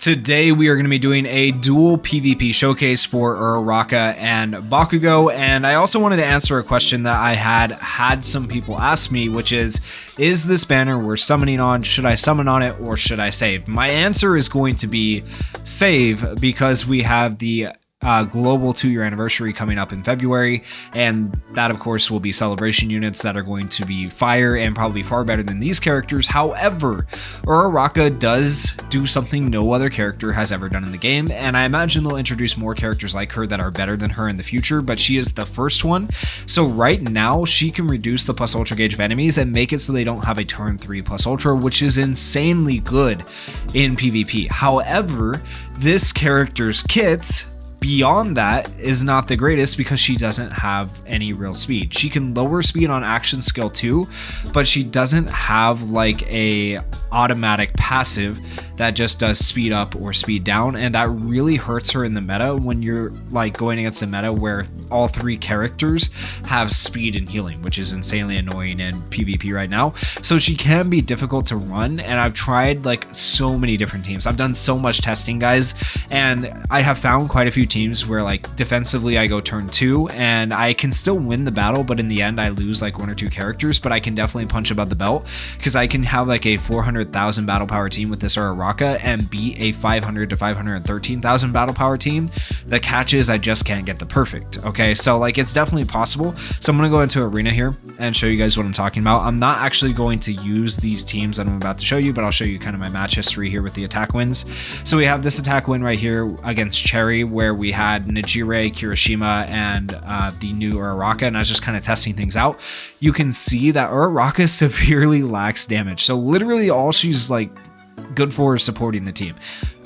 Today we are going to be doing a dual PvP showcase for Uraraka and Bakugo, and I also wanted to answer a question that I had some people ask me, which is this banner worth summoning on? Should I summon on it or should I save? My answer is going to be save, because we have the global 2-year anniversary coming up in February, and that of course will be celebration units that are going to be fire and probably far better than these characters. However, Uraraka does do something no other character has ever done in the game, and I imagine they'll introduce more characters like her that are better than her in the future, but she is the first one. So right now she can reduce the plus ultra gauge of enemies and make it so they don't have a turn 3 plus ultra, which is insanely good in PvP. However, this character's kits beyond that is not the greatest because she doesn't have any real speed. She can lower speed on action skill 2, but she doesn't have like a automatic passive that just does speed up or speed down, and that really hurts her in the meta when you're like going against a meta where all 3 characters have speed and healing, which is insanely annoying in PvP right now. So she can be difficult to run, and I've tried like so many different teams. I've done so much testing, guys, and I have found quite a few teams where like defensively I go turn 2 and I can still win the battle, but in the end I lose like 1 or 2 characters, but I can definitely punch above the belt because I can have like a 400,000 battle power team with this Uraraka and beat a 500 to 513,000 battle power team. The catch is I just can't get the perfect. Okay, so like it's definitely possible. So I'm gonna go into arena here and show you guys what I'm talking about. I'm not actually going to use these teams that I'm about to show you, but I'll show you kind of my match history here with the attack wins. So we have this attack win right here against Cherry, where we had Najire, Kirishima, and the new Uraraka, and I was just kind of testing things out. You can see that Uraraka severely lacks damage, so literally all she's like good for is supporting the team.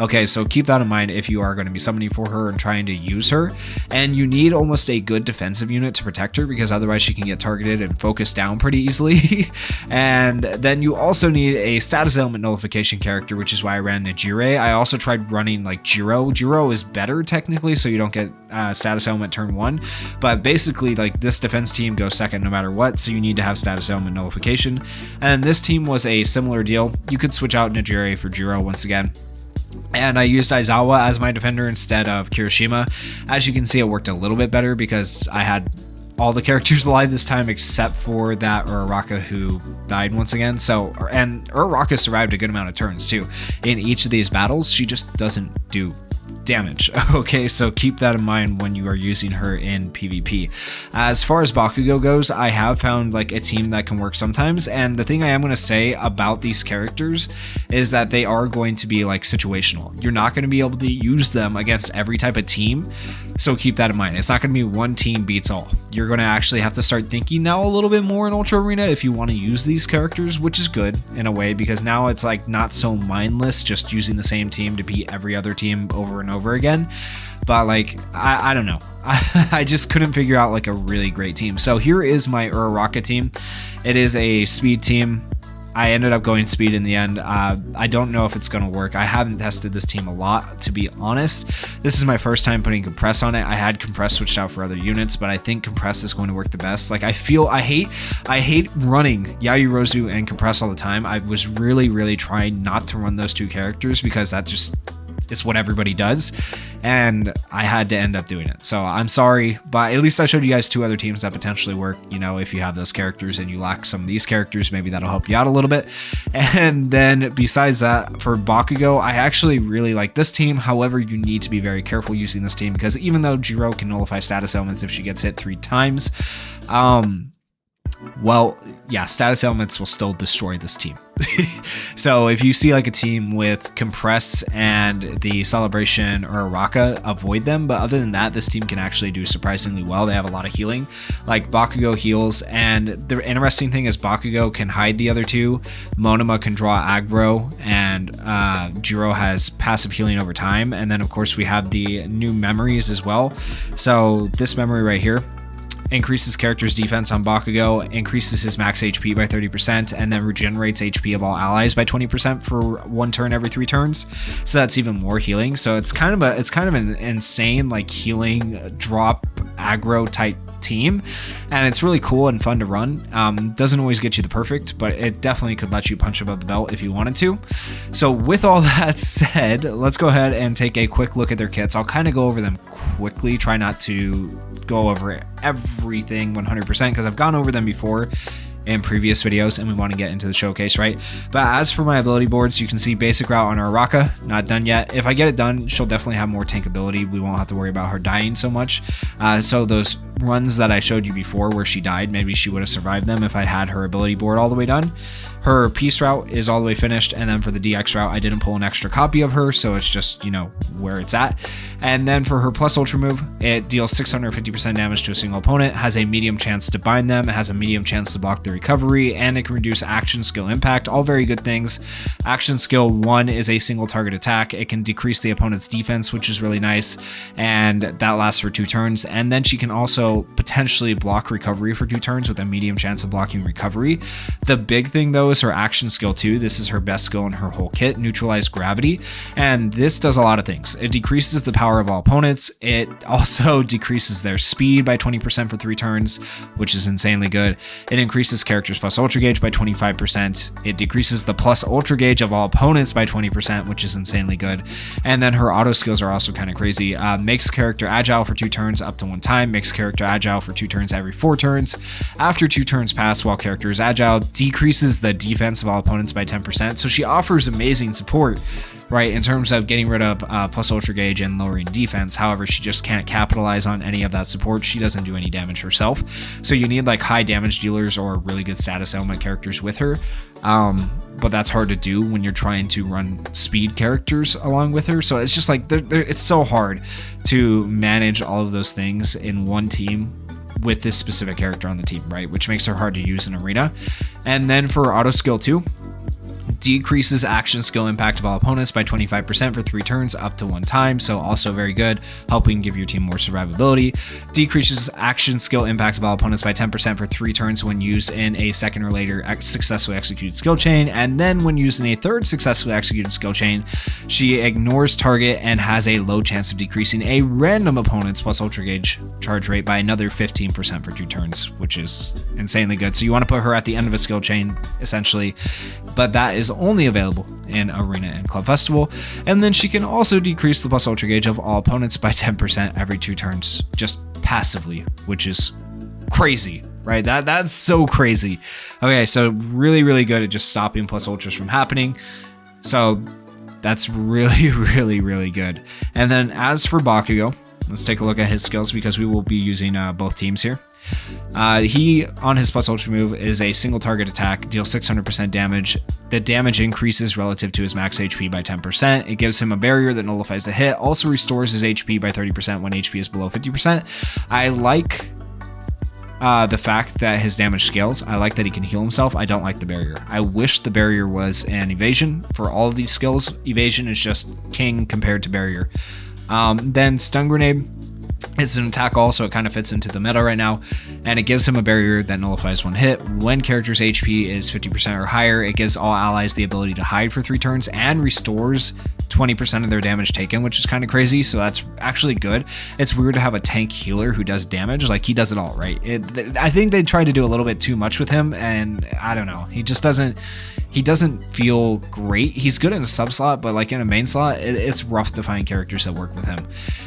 Okay, so keep that in mind if you are going to be summoning for her and trying to use her, and you need almost a good defensive unit to protect her because otherwise she can get targeted and focused down pretty easily. And then you also need a status element nullification character, which is why I ran Najire. I also tried running like Jiro. Jiro is better technically, so you don't get status element turn 1, but basically like this defense team goes second no matter what, so you need to have status element nullification. And this team was a similar deal. You could switch out Najire for Jiro once again, and I used Aizawa as my defender instead of Kirishima. As you can see, it worked a little bit better because I had all the characters alive this time except for that Uraraka who died once again. So, and Uraraka survived a good amount of turns too. In each of these battles, she just doesn't do damage. Okay, so keep that in mind when you are using her in PvP. As far as Bakugo goes, I have found like a team that can work sometimes, and the thing I am going to say about these characters is that they are going to be like situational. You're not going to be able to use them against every type of team, so keep that in mind. It's not going to be one team beats all. You're going to actually have to start thinking now a little bit more in Ultra Arena if you want to use these characters, which is good in a way because now it's like not so mindless just using the same team to beat every other team over and over again. But like I don't know, I just couldn't figure out like a really great team. So here is my Uraraka team. It is a speed team. I ended up going speed in the end. I don't know if it's going to work. I haven't tested this team a lot, to be honest. This is my first time putting compress on it. I had compress switched out for other units, but I think compress is going to work the best. Like I hate running Yayurozu and compress all the time. I was really trying not to run those 2 characters because that just, it's what everybody does, and I had to end up doing it. So I'm sorry, but at least I showed you guys 2 other teams that potentially work. You know, if you have those characters and you lack some of these characters, maybe that'll help you out a little bit. And then besides that, for Bakugo, I actually really like this team. However, you need to be very careful using this team because even though Jiro can nullify status elements if she gets hit 3 times, well, yeah, status elements will still destroy this team. So if you see like a team with compress and the celebration or Uraraka, avoid them. But other than that, this team can actually do surprisingly well. They have a lot of healing, like Bakugo heals, and the interesting thing is Bakugo can hide the other 2. Monoma can draw aggro, and Jiro has passive healing over time. And then of course we have the new memories as well. So this memory right here increases character's defense on Bakugo, increases his max HP by 30%, and then regenerates HP of all allies by 20% for 1 turn every 3 turns. So that's even more healing. So it's kind of an insane like healing drop aggro type team, and it's really cool and fun to run. Doesn't always get you the perfect, but it definitely could let you punch above the belt if you wanted to. So with all that said, let's go ahead and take a quick look at their kits. I'll kind of go over them quickly, try not to go over everything 100% because I've gone over them before in previous videos and we want to get into the showcase, right? But as for my ability boards, you can see basic route on Uraraka, not done yet. If I get it done, she'll definitely have more tank ability. We won't have to worry about her dying so much. So those runs that I showed you before where she died, maybe she would have survived them if I had her ability board all the way done. Her peace route is all the way finished, and then for the DX route, I didn't pull an extra copy of her, so it's just, you know, where it's at. And then for her plus ultra move, it deals 650% damage to a single opponent, has a medium chance to bind them, it has a medium chance to block the recovery, and it can reduce action skill impact. All very good things. Action skill 1 is a single target attack. It can decrease the opponent's defense, which is really nice, and that lasts for 2 turns. And then she can also potentially block recovery for 2 turns with a medium chance of blocking recovery. The big thing though is her action skill 2. This is her best skill in her whole kit, neutralize gravity, and this does a lot of things. It decreases the power of all opponents. It also decreases their speed by 20% for 3 turns, which is insanely good. It increases characters plus ultra gauge by 25%. It decreases the plus ultra gauge of all opponents by 20%, which is insanely good. And then her auto skills are also kind of crazy. Makes character agile for 2 turns up to 1 time, makes character agile for 2 turns every 4 turns. After 2 turns pass while character is agile, decreases the defense of all opponents by 10%. So she offers amazing support, right, in terms of getting rid of plus ultra gauge and lowering defense. However, she just can't capitalize on any of that support. She doesn't do any damage herself. So you need like high damage dealers or really good status element characters with her. But that's hard to do when you're trying to run speed characters along with her. So it's just like, it's so hard to manage all of those things in one team with this specific character on the team, right? Which makes her hard to use in arena. And then for auto skill 2, decreases action skill impact of all opponents by 25% for 3 turns up to 1 time, so also very good, helping give your team more survivability. Decreases action skill impact of all opponents by 10% for 3 turns when used in a second or later successfully executed skill chain, and then when used in a third successfully executed skill chain, she ignores target and has a low chance of decreasing a random opponent's plus ultra gauge charge rate by another 15% for 2 turns, which is insanely good. So you want to put her at the end of a skill chain, essentially, but that is only available in Arena and Club Festival. And then she can also decrease the plus ultra gauge of all opponents by 10% every 2 turns, just passively, which is crazy, right? That's so crazy. Okay, so really good at just stopping plus ultras from happening. So that's really good. And then as for Bakugo, let's take a look at his skills because we will be using both teams here. He, on his plus ultra move, is a single target attack, deals 600% damage. The damage increases relative to his max HP by 10%. It gives him a barrier that nullifies the hit, also restores his HP by 30% when HP is below 50%. I like the fact that his damage scales. I like that he can heal himself. I don't like the barrier. I wish the barrier was an evasion for all of these skills. Evasion is just king compared to barrier. Then stun grenade. It's an attack also, it kind of fits into the meta right now, and it gives him a barrier that nullifies 1 hit. When character's HP is 50% or higher, it gives all allies the ability to hide for 3 turns and restores 20% of their damage taken, which is kind of crazy, so that's actually good. It's weird to have a tank healer who does damage, like he does it all, right? I think they tried to do a little bit too much with him, and I don't know, he doesn't feel great. He's good in a sub slot, but like in a main slot, it's rough to find characters that work with him.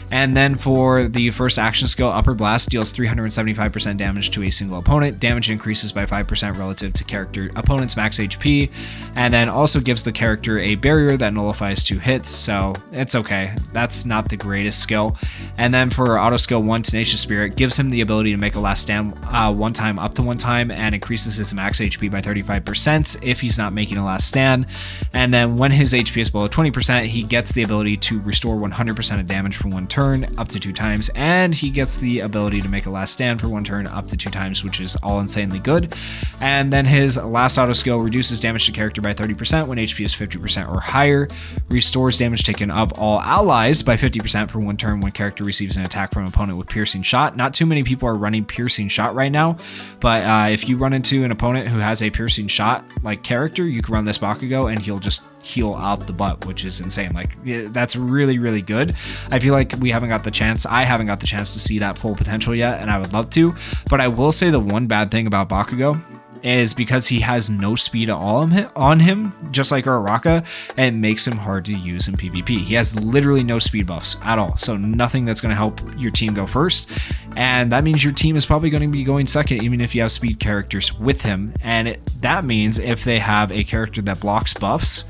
And then for the first action skill, Upper Blast deals 375% damage to a single opponent. Damage increases by 5% relative to opponent's max HP, and then also gives the character a barrier that nullifies 2 hits, so it's okay. That's not the greatest skill. And then for auto skill 1, Tenacious Spirit gives him the ability to make a last stand 1 time up to 1 time, and increases his max HP by 35% if he's not making a last stand. And then when his HP is below 20%, he gets the ability to restore 100% of damage for 1 turn up to 2 times, and he gets the ability to make a last stand for 1 turn up to 2 times, which is all insanely good. And then his last auto skill reduces damage to character by 30% when HP is 50% or higher, restores restores damage taken of all allies by 50% for 1 turn when character receives an attack from an opponent with piercing shot. Not too many people are running piercing shot right now, but if you run into an opponent who has a piercing shot like character, you can run this Bakugo and he'll just heal out the butt, which is insane. Like, that's really, really good. I feel like I haven't got the chance to see that full potential yet, and I would love to. But I will say the one bad thing about Bakugo is because he has no speed at all on him, just like Uraraka, and it makes him hard to use in PvP. He has literally no speed buffs at all, so nothing that's going to help your team go first, and that means your team is probably going to be going second even if you have speed characters with him. And that means if they have a character that blocks buffs,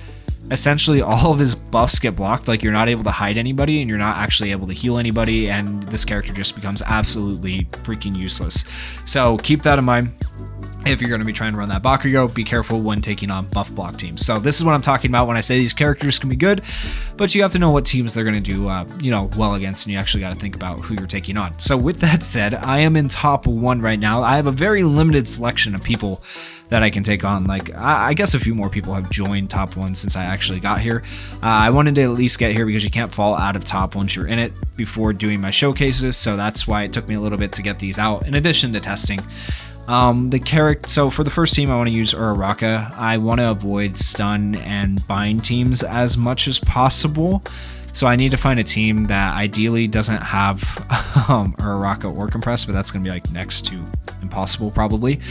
essentially all of his buffs get blocked. Like, you're not able to hide anybody and you're not actually able to heal anybody, and this character just becomes absolutely freaking useless. So keep that in mind. If you're going to be trying to run that Bakugo, be careful when taking on buff block teams. So this is what I'm talking about when I say these characters can be good, but you have to know what teams they're going to do well against, and you actually got to think about who you're taking on. So with that said, I am in top 1 right now. I have a very limited selection of people that I can take on. Like, I guess a few more people have joined top 1 since I actually got here. I wanted to at least get here because you can't fall out of top once you're in it before doing my showcases, so that's why it took me a little bit to get these out, in addition to testing. So for the first team, I want to use Uraraka. I want to avoid stun and bind teams as much as possible. So I need to find a team that ideally doesn't have Uraraka or Compress, but that's going to be like next to impossible probably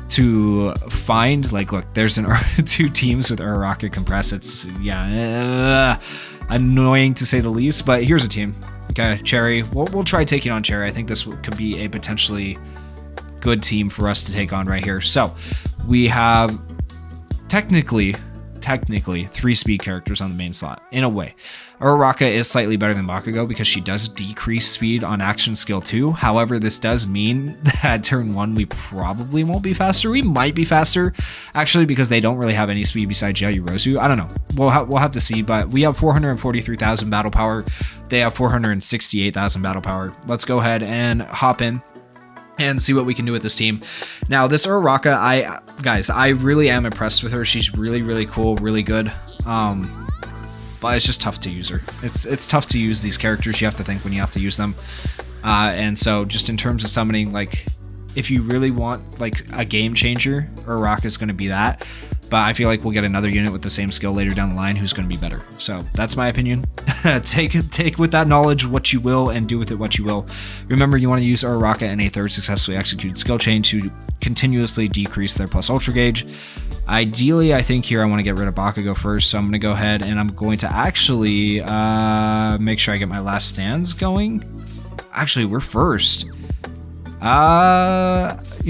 to find. Like, look, there's 2 teams with Uraraka Compress. It's, annoying to say the least, but here's a team. Okay, Cherry. We'll try taking on Cherry. I think this could be a potentially good team for us to take on right here. So we have technically 3 speed characters on the main slot. In a way, Uraraka is slightly better than Bakugo because she does decrease speed on action skill 2. However, this does mean that turn 1 we probably won't be faster. We might be faster actually, because they don't really have any speed besides Yayorozu. I don't know. We'll have to see, but we have 443,000 battle power. They have 468,000 battle power. Let's go ahead and hop in and see what we can do with this team. Now, this Uraraka, I really am impressed with her. She's really, really cool, really good. But it's just tough to use her. It's tough to use these characters. You have to think when you have to use them. And so just in terms of summoning, like, if you really want like a game changer, Uraraka is going to be that. But I feel like we'll get another unit with the same skill later down the line who's going to be better. So that's my opinion. Take with that knowledge what you will and do with it what you will. Remember, you want to use Uraraka in a 3rd successfully executed skill chain to continuously decrease their plus ultra gauge. Ideally, I think here I want to get rid of Bakugo first. So I'm going to go ahead and I'm going to actually make sure I get my last stands going. Actually, we're first. You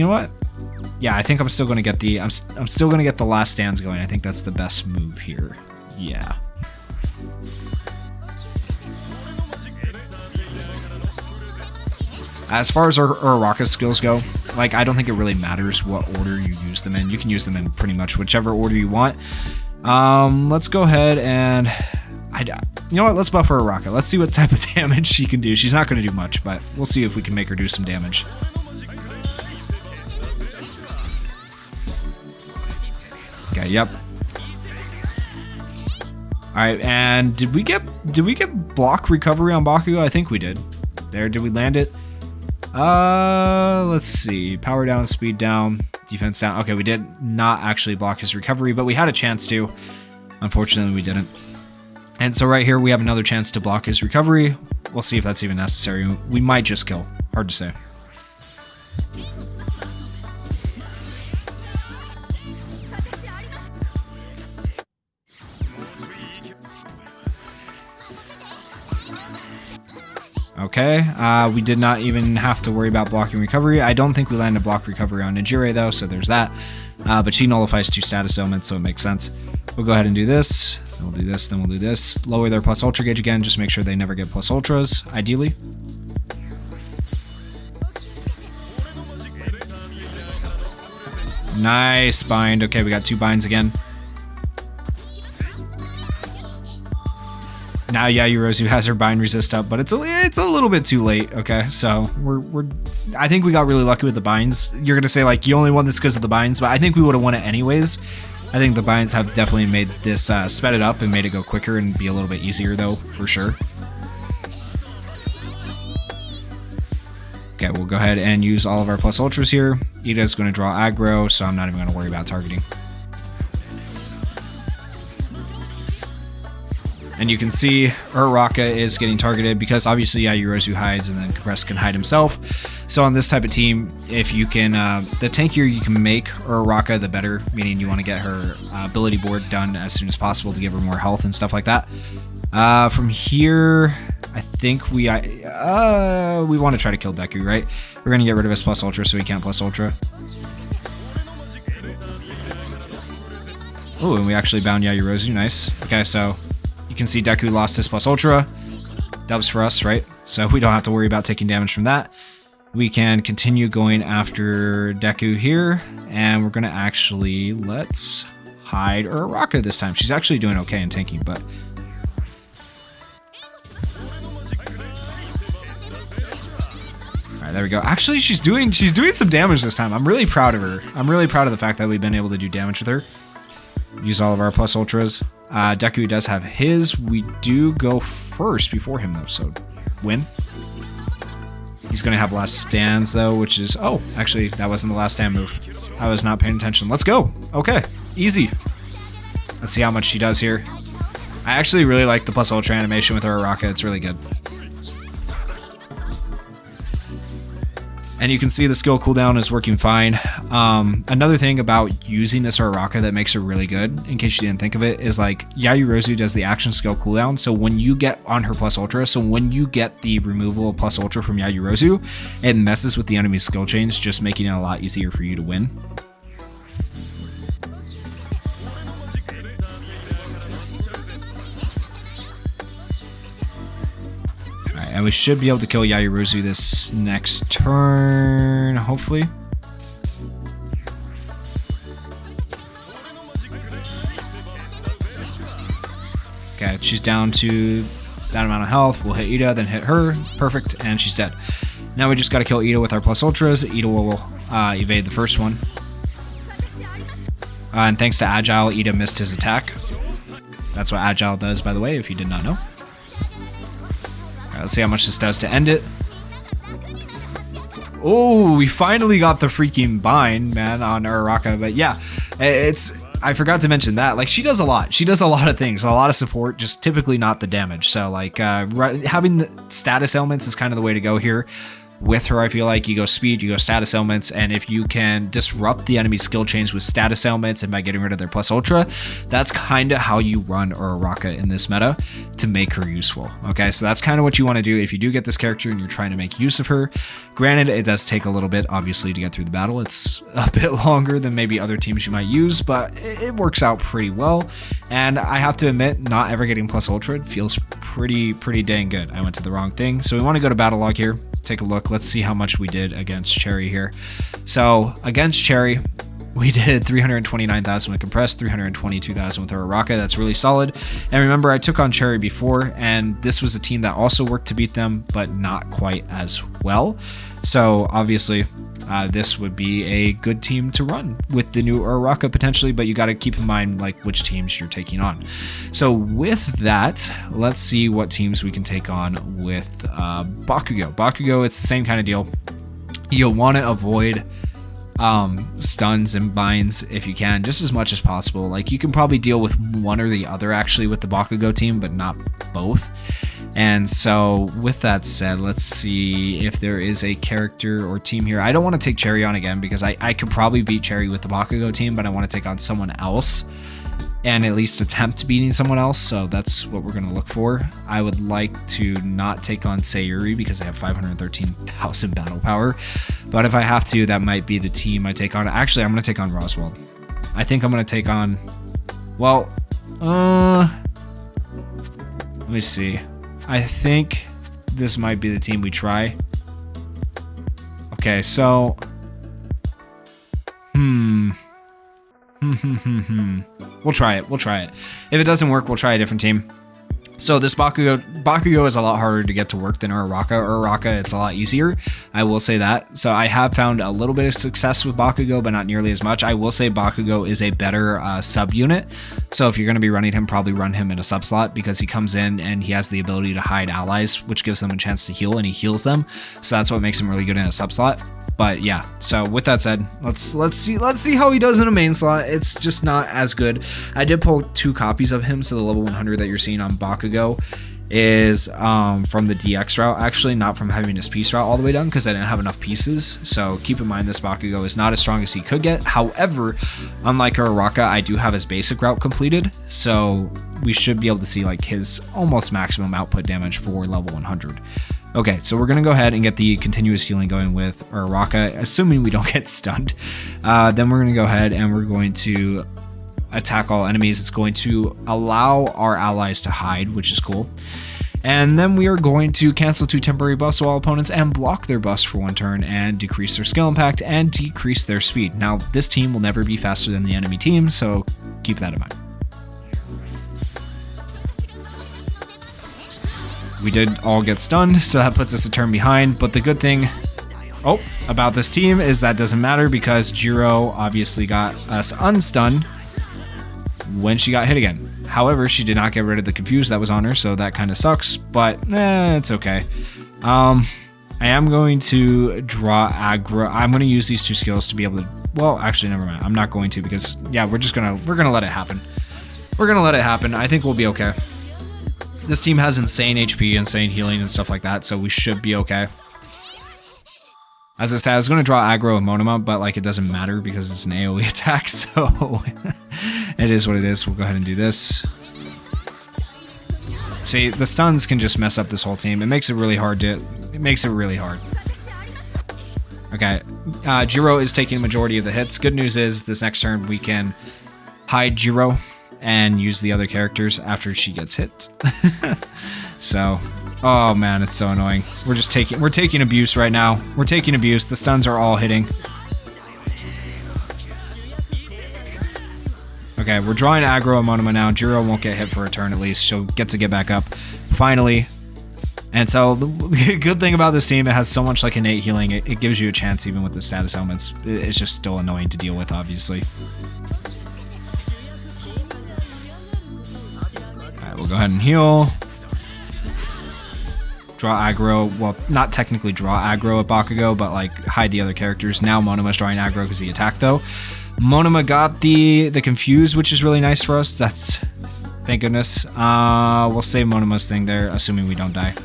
know what? Yeah, I think I'm still going to get the last stands going. I think that's the best move here. Yeah. As far as Uraraka skills go, like, I don't think it really matters what order you use them in. You can use them in pretty much whichever order you want. Let's go ahead and you know what? Let's buff Uraraka. Let's see what type of damage she can do. She's not going to do much, but we'll see if we can make her do some damage. Okay, yep. Alright, and did we get block recovery on Bakugo? I think we did. There, did we land it? Let's see. Power down, speed down, defense down. Okay, we did not actually block his recovery, but we had a chance to. Unfortunately, we didn't. And so right here, we have another chance to block his recovery. We'll see if that's even necessary. We might just kill. Hard to say. Okay, we did not even have to worry about blocking recovery. I don't think we landed block recovery on Nijire though, so there's that. But she nullifies 2 status elements, so it makes sense. We'll go ahead and do this, then we'll do this, then we'll do this. Lower their plus ultra gauge again, just make sure they never get plus ultras, ideally. Nice bind. Okay, we got 2 binds again. Now Yayorozu has her bind resist up, but it's a little bit too late. Okay, so I think we got really lucky with the binds. You're gonna say like you only won this because of the binds, but I think we would have won it anyways I think the binds have definitely made this sped it up and made it go quicker and be a little bit easier though, for sure. Okay, we'll go ahead and use all of our plus ultras here. Ida's going to draw aggro, so I'm not even going to worry about targeting. And you can see Uraraka is getting targeted because obviously Yayorozu hides and then Compress can hide himself. So on this type of team, if you can, the tankier you can make Uraraka, the better, meaning you want to get her ability board done as soon as possible to give her more health and stuff like that. From here, I think we want to try to kill Deku, right? We're going to get rid of his plus ultra so he can't plus ultra. Oh, and we actually bound Yayorozu, nice. Okay, so you can see Deku lost his plus ultra. Dubs for us, right? So we don't have to worry about taking damage from that. We can continue going after Deku here, and we're going to actually, let's hide Uraraka this time. She's actually doing okay in tanking, but... Alright, there we go. Actually, she's doing some damage this time. I'm really proud of her. I'm really proud of the fact that we've been able to do damage with her. Use all of our plus ultras. Deku does have his. We do go first before him though, so win. He's gonna have last stands though, which is, oh, actually that wasn't the last stand move. I was not paying attention. Let's go. Okay, easy. Let's see how much she does here. I actually really like the plus ultra animation with Uraraka. It's really good. And you can see the skill cooldown is working fine. Another thing about using this Uraraka that makes her really good, in case you didn't think of it, is like Yayorozu does the action skill cooldown. So when you get on her plus ultra, so when you get the removal of plus ultra from Yayorozu, it messes with the enemy's skill chains, just making it a lot easier for you to win. And we should be able to kill Yayorozu this next turn, hopefully. Okay, she's down to that amount of health. We'll hit Ida, then hit her. Perfect, and she's dead. Now we just gotta kill Ida with our plus ultras. Ida will evade the first one. And thanks to Agile, Ida missed his attack. That's what Agile does, by the way, if you did not know. Let's see how much this does to end it. Oh, we finally got the freaking bind, man, on Uraraka. But yeah, I forgot to mention that. Like, she does a lot. She does a lot of things, a lot of support, just typically not the damage. So, like, having the status elements is kind of the way to go here. With her, I feel like you go speed, you go status elements, and if you can disrupt the enemy skill chains with status elements and by getting rid of their plus ultra, that's kind of how you run Uraraka in this meta to make her useful. Okay, so that's kind of what you want to do if you do get this character and you're trying to make use of her. Granted, it does take a little bit, obviously, to get through the battle. It's a bit longer than maybe other teams you might use, but it works out pretty well. And I have to admit, not ever getting plus ultra feels pretty dang good. I went to the wrong thing, so we want to go to battle log here. Take a look. Let's see how much we did against Cherry here. So against Cherry, we did 329,000 with Compressed, 322,000 with Uraraka. That's really solid. And remember, I took on Cherry before, and this was a team that also worked to beat them, but not quite as well. So obviously, this would be a good team to run with the new Uraraka potentially, but you got to keep in mind like which teams you're taking on. So with that, let's see what teams we can take on with Bakugo. Bakugo, it's the same kind of deal. You'll want to avoid stuns and binds if you can, just as much as possible. Like, you can probably deal with one or the other actually with the Bakugo team, but not both. And so with that said, let's see if there is a character or team here. I don't want to take Cherry on again because I could probably beat Cherry with the Bakugo team, but I want to take on someone else and at least attempt beating someone else. So that's what we're going to look for. I would like to not take on Sayuri because they have 513,000 battle power. But if I have to, that might be the team I take on. Actually, I'm going to take on Roswell. I think I'm going to take on, well, let me see. I think this might be the team we try. Okay, so... We'll try it. We'll try it. If it doesn't work, we'll try a different team. So this Bakugo is a lot harder to get to work than Uraraka. Uraraka, it's a lot easier. I will say that. So I have found a little bit of success with Bakugo, but not nearly as much. I will say Bakugo is a better sub-unit. So if you're going to be running him, probably run him in a sub-slot because he comes in and he has the ability to hide allies, which gives them a chance to heal, and he heals them. So that's what makes him really good in a sub-slot. But yeah, so with that said, let's see how he does in a main slot. It's just not as good. I did pull 2 copies of him, so the level 100 that you're seeing on Bakugo is from the DX route, actually, not from having his piece route all the way done, because I didn't have enough pieces. So keep in mind this Bakugo is not as strong as he could get. However, unlike Uraraka, I do have his basic route completed, so we should be able to see like his almost maximum output damage for level 100. Okay, so we're going to go ahead and get the continuous healing going with Uraraka, assuming we don't get stunned. Then we're going to go ahead and we're going to attack all enemies. It's going to allow our allies to hide, which is cool. And then we are going to cancel 2 temporary buffs to all opponents and block their buffs for 1 turn and decrease their skill impact and decrease their speed. Now, this team will never be faster than the enemy team, so keep that in mind. We did all get stunned, so that puts us a turn behind, but the good thing about this team is that doesn't matter because Jiro obviously got us unstunned when she got hit again. However, she did not get rid of the confuse that was on her, so that kind of sucks, but it's okay. I am going to draw aggro. I'm going to use these 2 skills to be able to, well, actually, never mind. I'm not going to because, yeah, we're going to let it happen. We're going to let it happen. I think we'll be okay. This team has insane HP, insane healing, and stuff like that, so we should be okay. As I said, I was going to draw aggro with Monoma, but like it doesn't matter because it's an AoE attack, so it is what it is. We'll go ahead and do this. See, the stuns can just mess up this whole team. It makes it really hard to... It makes it really hard. Okay, Jiro is taking a majority of the hits. Good news is, this next turn we can hide Jiro and use the other characters after she gets hit. So, oh man, it's so annoying. We're taking abuse right now. We're taking abuse. The stuns are all hitting. Okay, we're drawing aggro on Monoma now. Jiro won't get hit for a turn at least. She'll get to get back up. Finally. And so, the good thing about this team, it has so much like innate healing. It gives you a chance even with the status elements. It's just still annoying to deal with, obviously. We'll go ahead and heal. Draw aggro. Well, not technically draw aggro at Bakugo, but like hide the other characters. Now Monoma's drawing aggro because he attacked though. Monoma got the confuse, which is really nice for us. That's... Thank goodness. We'll save Monoma's thing there, assuming we don't die.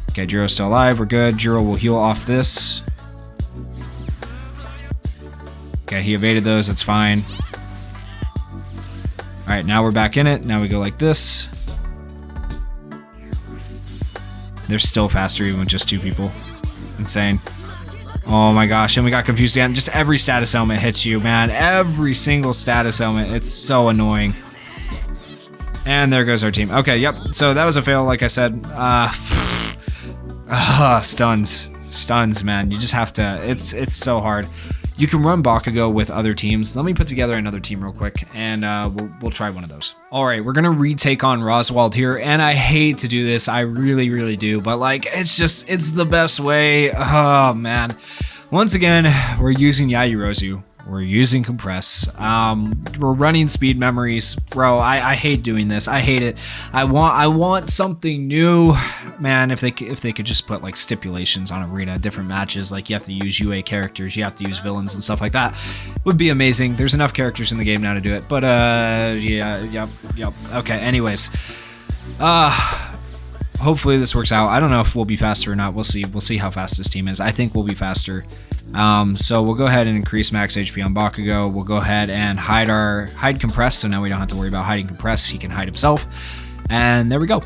Okay, Jiro's still alive. We're good. Jiro will heal off this. Okay, he evaded those. That's fine. Alright, now we're back in it. Now we go like this. They're still faster even with just 2 people. Insane. Oh my gosh, and we got confused again. Just every status element hits you, man. Every single status element. It's so annoying. And there goes our team. Okay, yep. So that was a fail, like I said. Stuns. Stuns, man. You just have to... It's so hard. You can run Bakugo with other teams. Let me put together another team real quick, and we'll try one of those. All right, we're gonna retake on Roswald here, and I hate to do this. I really, really do, but like, it's the best way. Oh man. Once again, we're using Yayurozu. We're using compress. We're running speed memories, bro. I hate doing this. I hate it. I want something new, man. If they could just put like stipulations on arena, different matches, like you have to use UA characters, you have to use villains and stuff like that, would be amazing. There's enough characters in the game now to do it. But yeah, yep. Okay. Anyways, hopefully this works out. I don't know if we'll be faster or not. We'll see. We'll see how fast this team is. I think we'll be faster. So we'll go ahead and increase max HP on Bakugo. We'll go ahead and hide compress, so now we don't have to worry about hiding compress. He can hide himself. And there we go.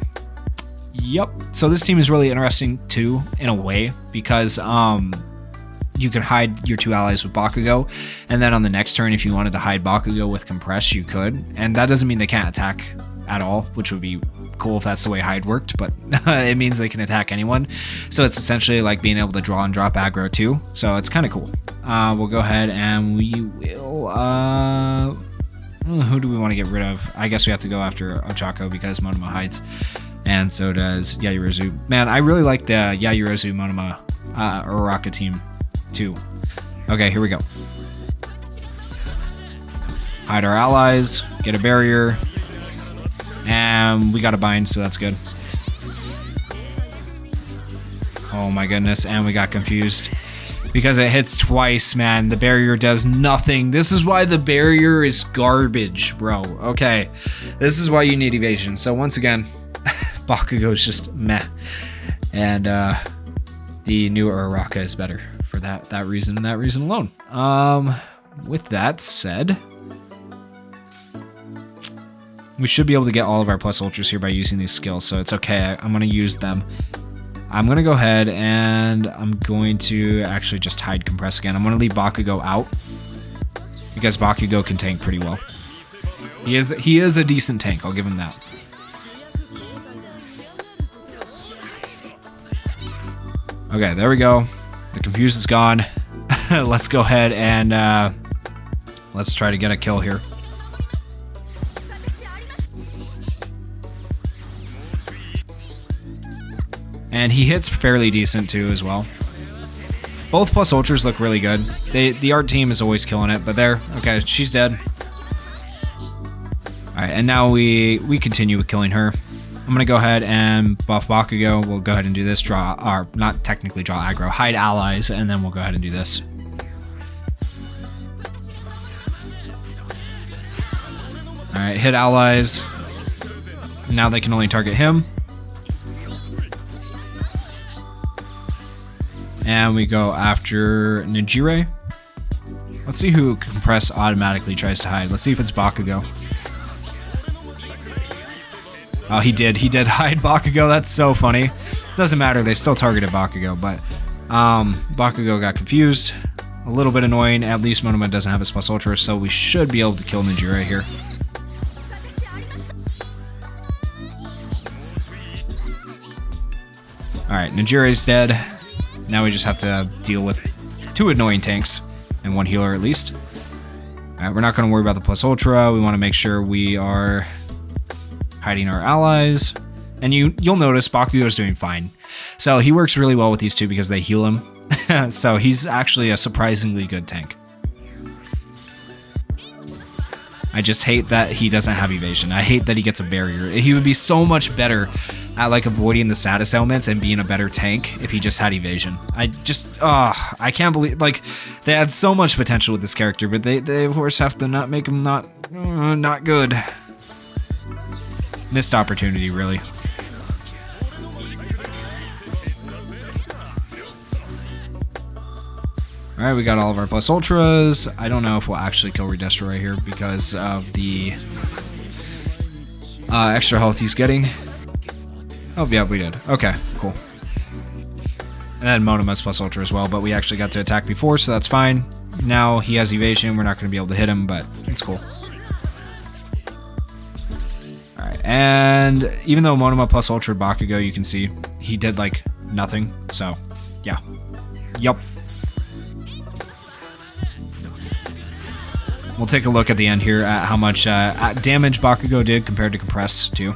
Yep. So this team is really interesting too, in a way, because you can hide your 2 allies with Bakugo, and then on the next turn, if you wanted to hide Bakugo with compress, you could. And that doesn't mean they can't attack at all, which would be cool if that's the way hide worked, but it means they can attack anyone. So it's essentially like being able to draw and drop aggro too. So it's kind of cool. We'll go ahead and we will who do we want to get rid of? I guess we have to go after Ochako because Monoma hides. And so does Yayorozu. Man, I really like the Yayorozu Monoma Uraraka team too. Okay, here we go. Hide our allies, get a barrier, and we got a bind, so that's good. Oh my goodness, and we got confused. Because it hits twice, man. The barrier does nothing. This is why the barrier is garbage, bro. Okay, this is why you need evasion. So once again, Bakugo's just meh. And the new Uraraka is better for that reason and that reason alone. With that said, we should be able to get all of our plus ultras here by using these skills, so it's okay. I'm going to use them. I'm going to go ahead and I'm going to actually just hide compress again. I'm going to leave Bakugo out because Bakugo can tank pretty well. He is a decent tank, I'll give him that. Okay, there we go. The confuse is gone. Let's go ahead and let's try to get a kill here. And he hits fairly decent too as well. Both plus ultras look really good. The art team is always killing it, but there, okay, she's dead. Alright, and now we continue with killing her. I'm gonna go ahead and buff Bakugo. We'll go ahead and do this, or not technically draw aggro, hide allies, and then we'll go ahead and do this. Alright, hit allies. Now they can only target him. And we go after Nijire. Let's see who compress automatically tries to hide. Let's see if it's Bakugo. Oh, he did hide Bakugo. That's so funny. Doesn't matter, they still targeted Bakugo, but Bakugo got confused. A little bit annoying. At least Monoma doesn't have his plus ultra, so we should be able to kill Nijire here. Alright, Nijire's dead. Now we just have to deal with 2 annoying tanks and 1 healer at least. Alright, we're not going to worry about the plus ultra. We want to make sure we are hiding our allies. And you'll notice Bakugo is doing fine. So he works really well with these 2 because they heal him. So he's actually a surprisingly good tank. I just hate that he doesn't have evasion. I hate that he gets a barrier. He would be so much better at like avoiding the status elements and being a better tank if he just had evasion. I can't believe, like, they had so much potential with this character, but they of course have to not make him not good. Missed opportunity, really. Alright, we got all of our plus ultras. I don't know if we'll actually kill Redestro right here because of the extra health he's getting. Oh, yeah, we did. Okay, cool. And then Monoma's plus ultra as well, but we actually got to attack before, so that's fine. Now he has evasion. We're not going to be able to hit him, but it's cool. Alright, and even though Monoma plus ultra Bakugo, you can see he did, like, nothing. So, yeah. Yup. We'll take a look at the end here at how much damage Bakugo did compared to Compress, too.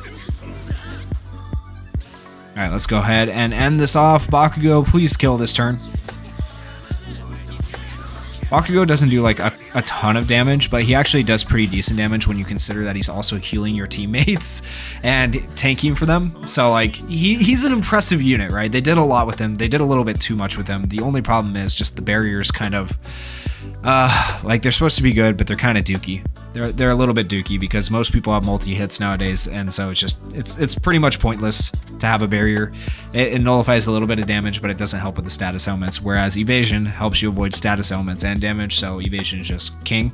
Alright, let's go ahead and end this off. Bakugo, please kill this turn. Bakugo doesn't do like a ton of damage, but he actually does pretty decent damage when you consider that he's also healing your teammates and tanking for them. So like he's an impressive unit, right? They did a lot with him. They did a little bit too much with him. The only problem is just the barriers kind of like they're supposed to be good, but they're kind of dookie. They're a little bit dookie because most people have multi-hits nowadays, and so it's pretty much pointless to have a barrier. It nullifies a little bit of damage, but it doesn't help with the status elements, whereas evasion helps you avoid status elements and damage, so evasion is just king.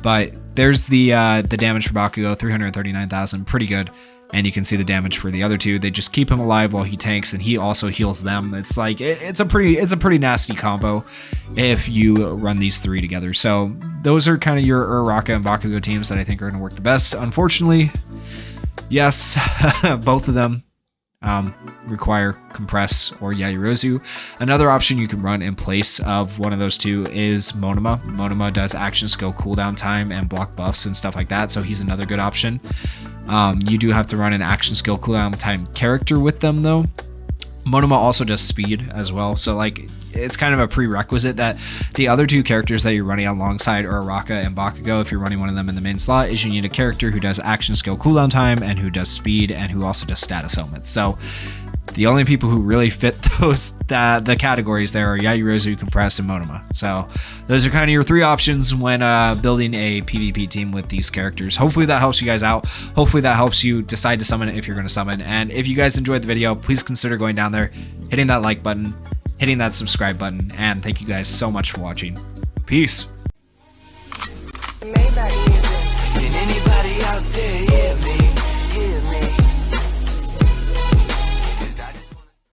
But there's the damage for Bakugo, 339,000, pretty good. And you can see the damage for the other two. They just keep him alive while he tanks, and he also heals them. It's like it's a pretty nasty combo if you run these 3 together. So those are kind of your Uraraka and Bakugo teams that I think are going to work the best. Unfortunately, yes, both of them require Compress or Yaoyorozu. Another option you can run in place of one of those two is Monoma. Monoma does action skill cooldown time and block buffs and stuff like that, so he's another good option. You do have to run an action skill cooldown time character with them though. Monoma also does speed as well, so like it's kind of a prerequisite that the other two characters that you're running alongside Uraraka and Bakugo, if you're running one of them in the main slot, is you need a character who does action skill cooldown time and who does speed and who also does status elements. So the only people who really fit those the categories there are Yaoyorozu, Compress, and Monoma. So those are kind of your three options when building a PvP team with these characters. Hopefully that helps you guys out. Hopefully that helps you decide to summon it if you're going to summon. And if you guys enjoyed the video, please consider going down there, hitting that like button, hitting that subscribe button, and thank you guys so much for watching. Peace.